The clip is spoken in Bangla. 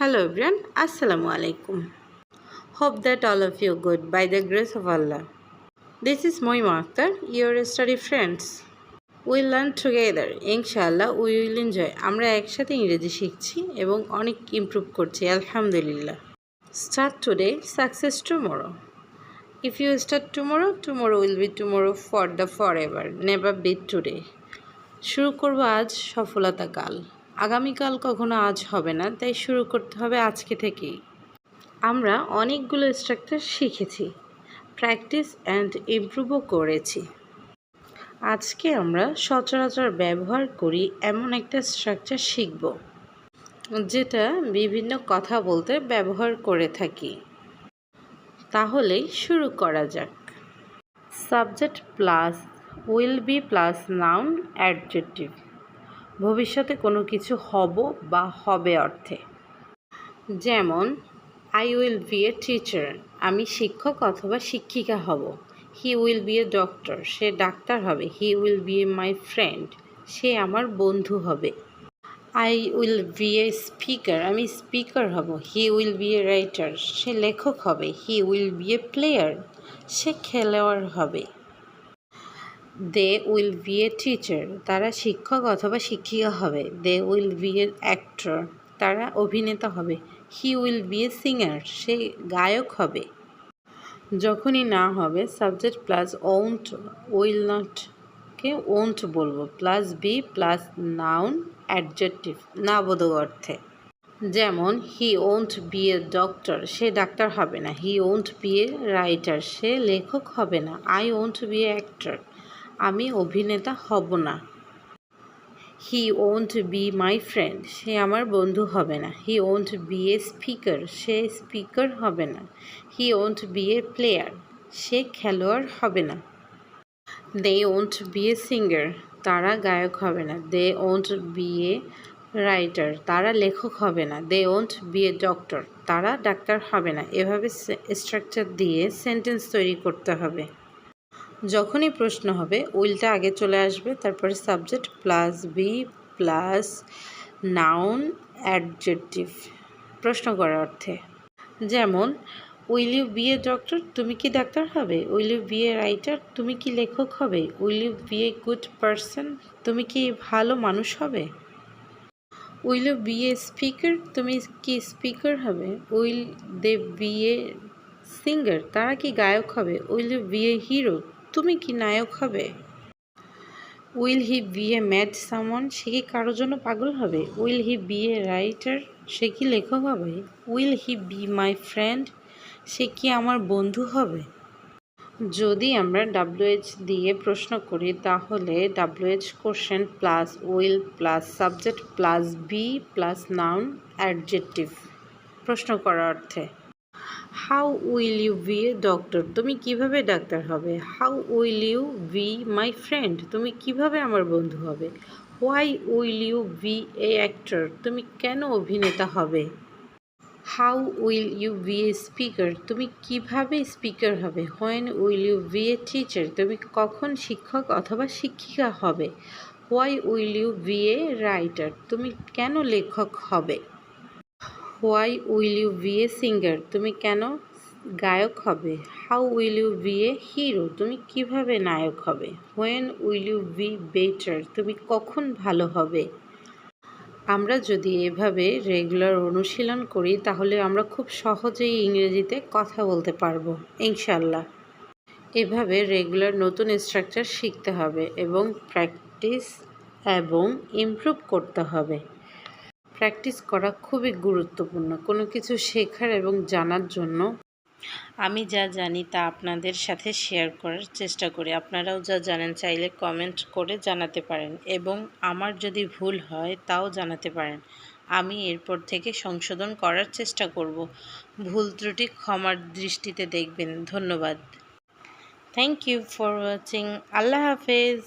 Hello everyone, Assalamu alaikum. Hope that all of you good by the grace of Allah. This is Moima Akhtar, your study friends. We learn together. Inshallah, we will enjoy. আমরা একসাথে ইংরেজি শিখছি এবং অনেক ইমপ্রুভ করছি আলহামদুলিল্লাহ. Start today, success tomorrow. If you start tomorrow, tomorrow will be tomorrow for the forever. Never beat today. শুরু করব আজ, সফলতা কাল। আগামীকাল কখনো আজ হবে না, তাই শুরু করতে হবে আজকে থেকেই। আমরা অনেকগুলো স্ট্রাকচার শিখেছি, প্র্যাকটিস অ্যান্ড ইমপ্রুভও করেছি। আজকে আমরা সচরাচর ব্যবহার করি এমন একটা স্ট্রাকচার শিখব, যেটা বিভিন্ন কথা বলতে ব্যবহার করে থাকি। তাহলেই শুরু করা যাক। Subject plus will be plus noun adjective, ভবিষ্যতে কোনো কিছু হব বা হবে অর্থে। যেমন I will be a teacher, আমি শিক্ষক অথবা শিক্ষিকা হব। He will be a doctor, সে ডাক্তার হবে। He will be a my friend, সে আমার বন্ধু হবে। I will be a speaker, আমি স্পিকার হব। He will be a writer, সে লেখক হবে। He will be a player, সে খেলোয়াড় হবে। They will be a teacher, তারা শিক্ষক অথবা শিক্ষিকা হবে। They will be a actor, তারা অভিনেতা হবে। He will be a singer, সে গায়ক হবে। যখনই না হবে সাবজেক্ট প্লাস ওন্ট উইল নটকে ওন্ট বলবো, plus be plus noun adjective নাবোধক অর্থে। যেমন he won't be a doctor, সে ডাক্তার হবে না। He won't be a writer, সে লেখক হবে না। I won't be a actor, আমি অভিনেতা হব না। He won't be my friend, সে আমার বন্ধু হবে না। He won't be a speaker, সে স্পিকার হবে না। He won't be a player, সে খেলোয়াড় হবে না। They won't be a singer, তারা গায়ক হবে না। They won't be a writer, তারা লেখক হবে না। They won't be a doctor, তারা ডাক্তার হবে না। এভাবে স্ট্রাকচার দিয়ে সেন্টেন্স তৈরি করতে হবে। যখনই প্রশ্ন হবে উইলটা আগে চলে আসবে, তারপরে subject plus be plus noun adjective প্রশ্ন করার অর্থে। যেমন will you be a doctor, তুমি কি ডাক্তার হবে। Will you be a writer, তুমি কি লেখক হবে। Will you be a good person, তুমি কি ভালো মানুষ হবে। Will you be a speaker, তুমি কি স্পিকার হবে। Will they be a singer, তারা কি গায়ক হবে। Will you be a hero, তুমি কি নায়ক হবে। Will he be a mad someone, সে কি কারোর জন্য পাগল হবে। Will he be a writer, সে কি লেখক হবে। Will he be my friend, সে কি আমার বন্ধু হবে। যদি আমরা WH দিয়ে প্রশ্ন করি তাহলে WH question plus will plus subject plus be plus noun adjective প্রশ্ন করার অর্থে। How will you be a doctor, তুমি কিভাবে ডাক্তার হবে। How will you be my friend, তুমি কিভাবে আমার বন্ধু হবে। Why will you be a actor, তুমি কেন অভিনেতা হবে। How will you be a speaker, তুমি কিভাবে স্পিকার হবে। When will you be a teacher, তুমি কখন শিক্ষক অথবা শিক্ষিকা হবে। Why will you be a writer, তুমি কেন লেখক হবে। Why will you be a singer, তুমি কেন গায়ক হবে। How will you be a hero, তুমি কিভাবে নায়ক হবে। When will you be better, তুমি কখন ভালো হবে। আমরা যদি এভাবে রেগুলার অনুশীলন করি তাহলে আমরা খুব সহজেই ইংরেজিতে কথা বলতে পারবো ইনশাল্লাহ। এভাবে রেগুলার নতুন স্ট্রাকচার শিখতে হবে এবং প্র্যাকটিস এবং ইমপ্রুভ করতে হবে। প্র্যাকটিস করা খুবই গুরুত্বপূর্ণ কোনো কিছু শেখার এবং জানার জন্য। আমি যা জানি তা আপনাদের সাথে শেয়ার করার চেষ্টা করি। আপনারাও যা জানেন চাইলে কমেন্ট করে জানাতে পারেন এবং আমার যদি ভুল হয় তাও জানাতে পারেন। আমি এরপর থেকে সংশোধন করার চেষ্টা করব। ভুল ত্রুটি ক্ষমার দৃষ্টিতে দেখবেন। ধন্যবাদ। Thank you for watching. আল্লাহ হাফেজ।